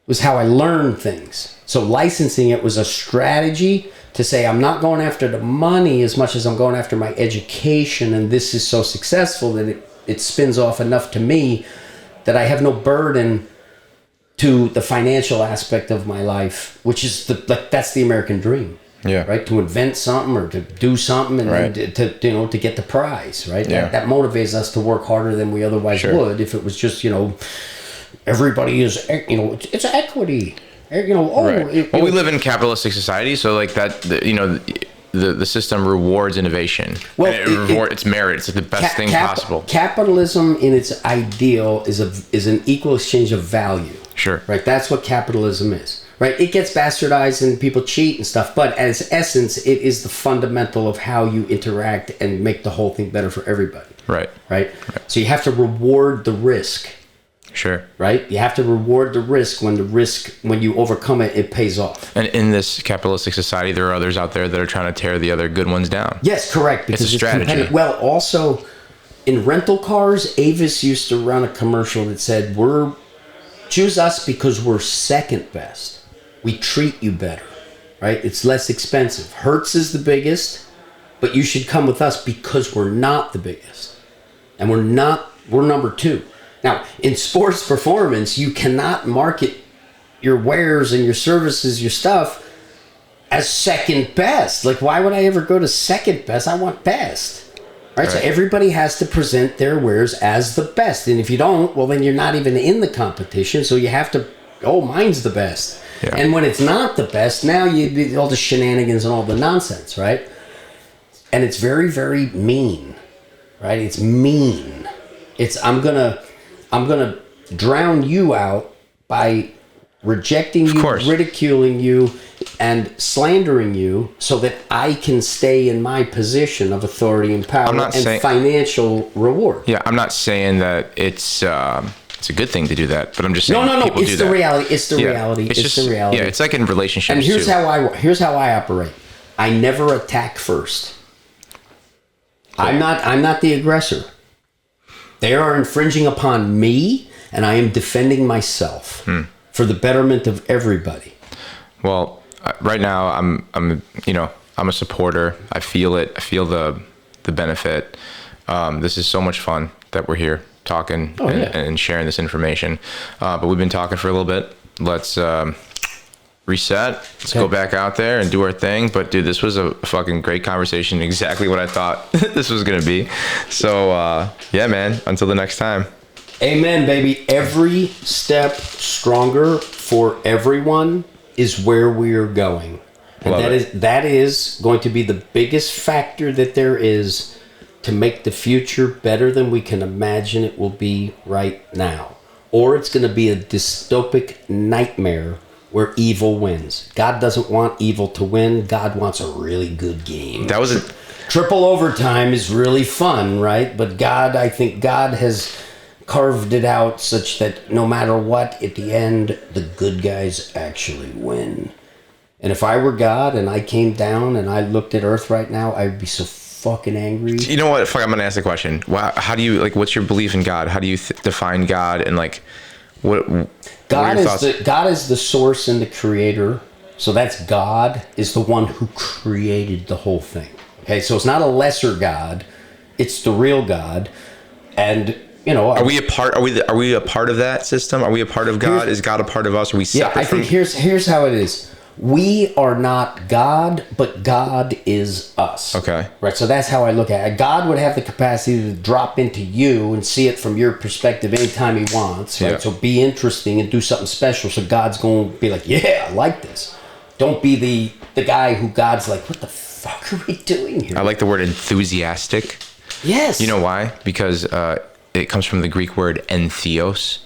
was how I learned things. So licensing it was a strategy to say, I'm not going after the money as much as I'm going after my education. And this is so successful that it spins off enough to me that I have no burden to the financial aspect of my life, which is that's the American dream. Yeah. Right. To invent something or to do something and right. then to get the prize. Right. Yeah. That motivates us to work harder than we otherwise would if it was just, everybody is, it's equity. Right. We live in capitalistic society. So like that, the system rewards innovation. Well, it's merit. It's like the best thing possible. Capitalism in its ideal is an equal exchange of value. Sure. Right. That's what capitalism is. Right. It gets bastardized and people cheat and stuff, but as essence, it is the fundamental of how you interact and make the whole thing better for everybody. Right. Right. So you have to reward the risk. Sure. Right. You have to reward the risk when you overcome it, it pays off. And in this capitalistic society, there are others out there that are trying to tear the other good ones down. Yes, correct. Because it's a strategy. Well, also in rental cars, Avis used to run a commercial that said, choose us because we're second best. We treat you better, right? It's less expensive. Hertz is the biggest, but you should come with us because we're not the biggest. And we're number 2. Now, in sports performance, you cannot market your wares and your services, your stuff, as second best. Like, why would I ever go to second best? I want best. Right? So everybody has to present their wares as the best. And if you don't, well, then you're not even in the competition. So you have to, mine's the best. Yeah. And when it's not the best, now you all the shenanigans and all the nonsense, right? And it's very, very mean, right? It's mean. It's I'm gonna drown you out by rejecting you, ridiculing you, and slandering you, so that I can stay in my position of authority and power and financial reward. Yeah, I'm not saying that it's a good thing to do that, but I'm just saying no. It's the reality. It's the reality. It's the reality. Yeah, it's like in relationships. And here's how I operate. I never attack first. I'm not the aggressor. They are infringing upon me, and I am defending myself for the betterment of everybody. Well, right now I'm a supporter. I feel it. I feel the benefit. This is so much fun that we're here talking and sharing this information. But we've been talking for a little bit. Let's reset. Let's go back out there and do our thing. But dude, this was a fucking great conversation. Exactly what I thought this was going to be. So yeah, man, until the next time. Amen, baby. Every step stronger for everyone is where we are going. And that is going to be the biggest factor that there is to make the future better than we can imagine it will be right now. Or it's going to be a dystopic nightmare where evil wins. God doesn't want evil to win. God wants a really good game. That was triple overtime is really fun, right? But I think God has carved it out such that no matter what, at the end, the good guys actually win. And if I were God and I came down and I looked at Earth right now, I'd be so fucking angry. You know what? Fuck, I'm gonna ask the question. How do you what's your belief in God? How do you define God? And what God is the source and the creator. So that's God is the one who created the whole thing. Okay, so it's not a lesser God, it's the real God. And are we a part? Are we a part of that system? Are we a part of God? Is God a part of us? Are we separate? Yeah, I think here's how it is. We are not God, but God is us. Okay. Right. So that's how I look at it. God would have the capacity to drop into you and see it from your perspective anytime he wants. Right. Yeah. So be interesting and do something special. So God's going to be like, yeah, I like this. Don't be the guy who God's like, what the fuck are we doing here? I like the word enthusiastic. Yes. You know why? Because it comes from the Greek word entheos,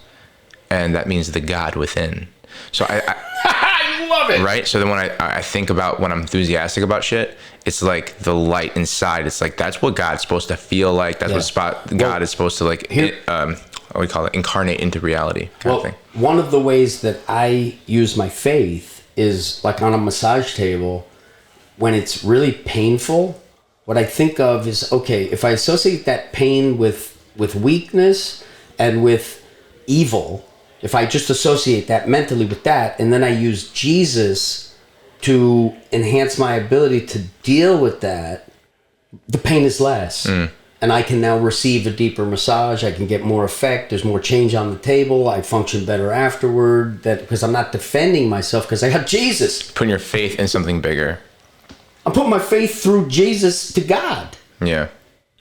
and that means the God within. So I love it. Right? So then when I think about when I'm enthusiastic about shit, it's like the light inside. It's like that's what God's supposed to feel like. That's what God is supposed to what do we call it? Incarnate into reality kind of thing. One of the ways that I use my faith is like on a massage table when it's really painful. What I think of is, okay, if I associate that pain with weakness and with evil, if I just associate that mentally with that, and then I use Jesus to enhance my ability to deal with that, the pain is less. And I can now receive a deeper massage. I can get more effect. There's more change on the table. I function better afterward. That because I'm not defending myself because I got Jesus. Putting your faith in something bigger. I'm putting my faith through Jesus to God. Yeah.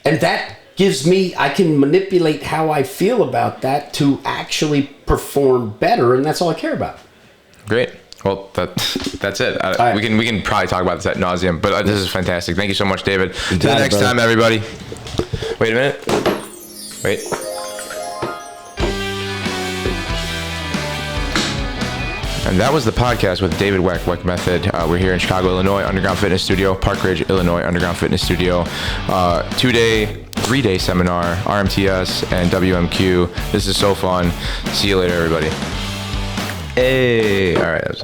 And that gives me, I can manipulate how I feel about that to actually perform better. And that's all I care about. Great. Well, that's it. Right. We can probably talk about this ad nauseum, but this is fantastic. Thank you so much, David. Till the next time, everybody. Wait a minute. Wait. And that was the podcast with David Weck, Weck Method. We're here in Chicago, Illinois, Underground Fitness Studio, Park Ridge, Illinois, Underground Fitness Studio. 2-day, 3-day seminar, RMTS and WMQ. This is so fun. See you later, everybody. Hey. All right.